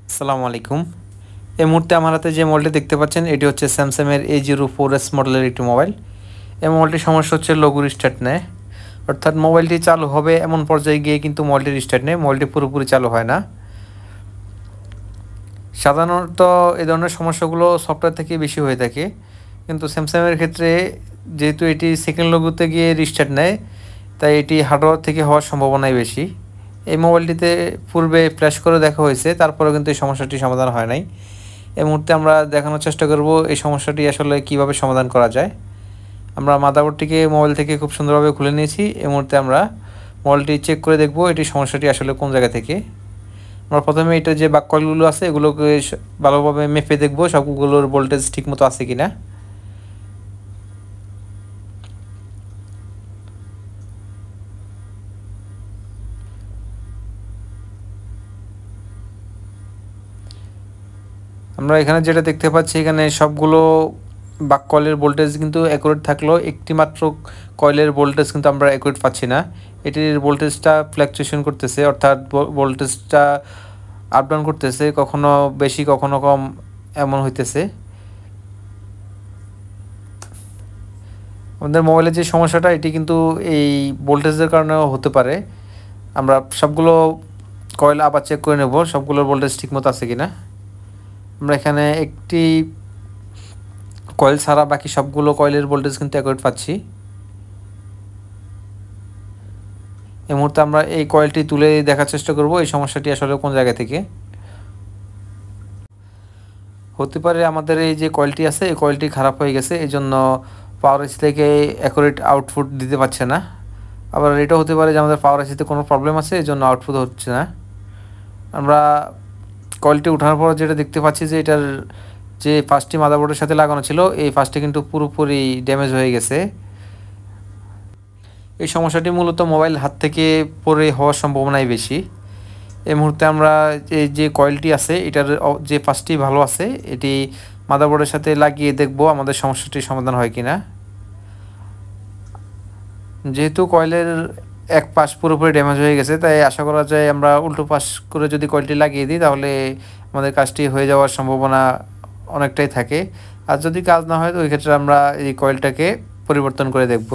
আসসালামু আলাইকুম। এই মুহূর্তে আমার হাতে যে মোবাইলটি দেখতে পাচ্ছেন এটি হচ্ছে স্যামসাংয়ের A04s মডেলের একটি মোবাইল। এই মোবাইলটির সমস্যা হচ্ছে লোগো রিস্টার্ট নেয়। অর্থাৎ মোবাইলটি চালু হবে এমন পর্যায়ে গিয়ে কিন্তু মোবাইলটি রিস্টার্ট নেয়, মোবাইলটি পুরোপুরি চালু হয় না। সাধারণত এই ধরনের সমস্যাগুলো সফটওয়্যার থেকে বেশি হয়ে থাকে, কিন্তু স্যামসাংয়ের ক্ষেত্রে যেহেতু এটি সেকেন্ড লোগোতে গিয়ে রিস্টার্ট নেয়, তাই এটি হার্ডওয়্যার থেকে হওয়ার সম্ভাবনাই বেশি। এই মোবাইলটিতে পূর্বে ফ্ল্যাশ করে দেখা হয়েছে, তারপরেও কিন্তু এই সমস্যাটি সমাধান হয় নাই। এই মুহূর্তে আমরা দেখানোর চেষ্টা করব এই সমস্যাটি আসলে কিভাবে সমাধান করা যায়। আমরা মাদারবোর্ডটিকে মোবাইল থেকে খুব সুন্দরভাবে খুলে নিয়েছি। এই মুহূর্তে আমরা মোবাইলটি চেক করে দেখব এটি সমস্যাটি আসলে কোন জায়গা থেকে। আমরা প্রথমে এটা যে বাক্যগুলো আছে এগুলোকে ভালোভাবে মেপে দেখব সবগুলোর ভোল্টেজ ঠিকমতো আছে কিনা। আমরা এখানে যেটা দেখতে পাচ্ছি, এখানে সবগুলো কয়েলের ভোল্টেজ কিন্তু অ্যাকুরেট থাকলেও একটি মাত্র কয়েলের ভোল্টেজ কিন্তু আমরা অ্যাকুরেট পাচ্ছি না। এটির ভোল্টেজটা ফ্ল্যাকচুয়েশন করতেছে, অর্থাৎ ভোল্টেজটা আপ ডাউন করতেছে, কখনো বেশি কখনো কম এমন হইতেছে। আমাদের মোবাইলের যে সমস্যাটা এটি কিন্তু এই ভোল্টেজের কারণেও হতে পারে। আমরা সবগুলো কয়েল আবার চেক করে নেব সবগুলোর ভোল্টেজ ঠিকমতো আছে কিনা। আমরা এখানে একটি কয়েল ছাড়া বাকি সবগুলো কয়েলের ভোল্টেজ কিন্তু অ্যাকুরেট পাচ্ছি। এই মুহূর্তে আমরা এই কয়েলটি তুলে দেখার চেষ্টা করব এই সমস্যাটি আসলে কোন জায়গা থেকে হতে পারে। আমাদের এই যে কয়েলটি আছে এই কয়েলটি খারাপ হয়ে গেছে, এই জন্য পাওয়ার আইসি থেকে অ্যাকুরেট আউটপুট দিতে পারছে না। আবার এটাও হতে পারে যে আমাদের পাওয়ার আইসিতে কোনো প্রবলেম আছে, এই জন্য আউটপুট হচ্ছে না। আমরা কয়েলটি উঠানোর পর যেটা দেখতে পাচ্ছি যে এটার যে ফার্স্টটি মাদারবোর্ডের সাথে লাগানো ছিল এই ফার্স্টটি কিন্তু পুরোপুরি ড্যামেজ হয়ে গেছে। এই সমস্যাটি মূলত মোবাইল হাত থেকে পড়ে হওয়ার সম্ভাবনাই বেশি। এই মুহূর্তে আমরা যে কয়েলটি আছে এটার যে ফার্স্টটি ভালো আছে এটি মাদারবোর্ডের সাথে লাগিয়ে দেখব আমাদের সমস্যাটির সমাধান হয় কিনা। যেহেতু কয়েলের এক পাশ পুরোপুরি ড্যামেজ হয়ে গেছে, তাই আশা করা যায় আমরা উল্টো পাশ করে যদি কয়েলটি লাগিয়ে দিই তাহলে আমাদের কাজটি হয়ে যাওয়ার সম্ভাবনা অনেকটাই থাকে। আর যদি কাজ না হয় তো ওই ক্ষেত্রে আমরা এই কয়েলটাকে পরিবর্তন করে দেখব।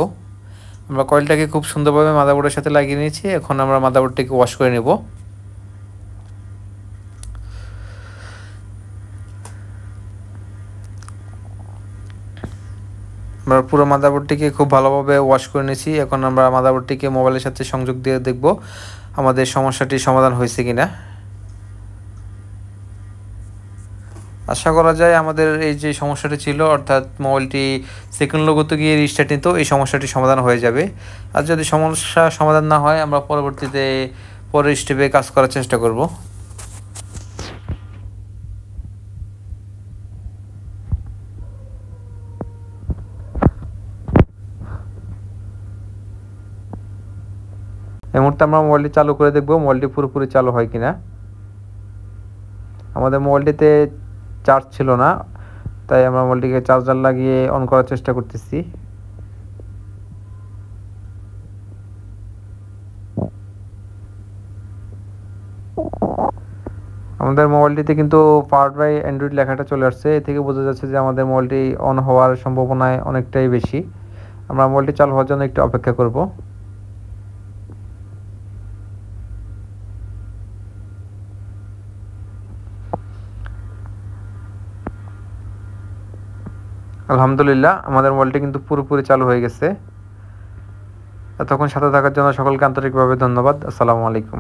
আমরা কয়েলটাকে খুব সুন্দরভাবে মাদারবোর্ডের সাথে লাগিয়ে নিয়েছি, এখন আমরা মাদারবোর্ডটিকে ওয়াশ করে নেব। আমরা পুরো মাদারবোর্ডটিকে খুব ভালোভাবে ওয়াশ করে নিয়েছি। এখন আমরা মাদারবোর্ডটিকে মোবাইলের সাথে সংযোগ দিয়ে দেখব আমাদের সমস্যাটির সমাধান হয়েছে কিনা। আশা করা যায় আমাদের এই যে সমস্যাটি ছিল, অর্থাৎ মোবাইলটি সেকেন্ড লোগোতে গিয়ে রিস্টার্ট নিত, এই সমস্যাটি সমাধান হয়ে যাবে। আর যদি সমস্যা সমাধান না হয় আমরা পরবর্তীতে পরের স্টেপে কাজ করার চেষ্টা করব। এই মুহূর্তে আমরা মোবাইলটি চালু করে দেখব মোবাইলটি পুরোপুরি চালু হয় কিনা। আমাদের মোবাইলটিতে চার্জ ছিল না, তাই আমরা মোবাইলটিকে চার্জার লাগিয়ে অন করার চেষ্টা করতেছি। আমাদের মোবাইলটিতে কিন্তু পাওয়ারড বাই অ্যান্ড্রয়েড লেখাটা চলে আসছে, এ থেকে বোঝা যাচ্ছে যে আমাদের মোবাইলটি অন হওয়ার সম্ভাবনায় অনেকটাই বেশি। আমরা মোবাইলটি চালু হওয়ার জন্য একটু অপেক্ষা করব। আলহামদুলিল্লাহ আমাদের মোবাইলটি কিন্তু পুরোপুরি চালু হয়ে গেছে। এতক্ষণ সাথে থাকার জন্য সকলকে আন্তরিকভাবে ধন্যবাদ। আসসালামু আলাইকুম।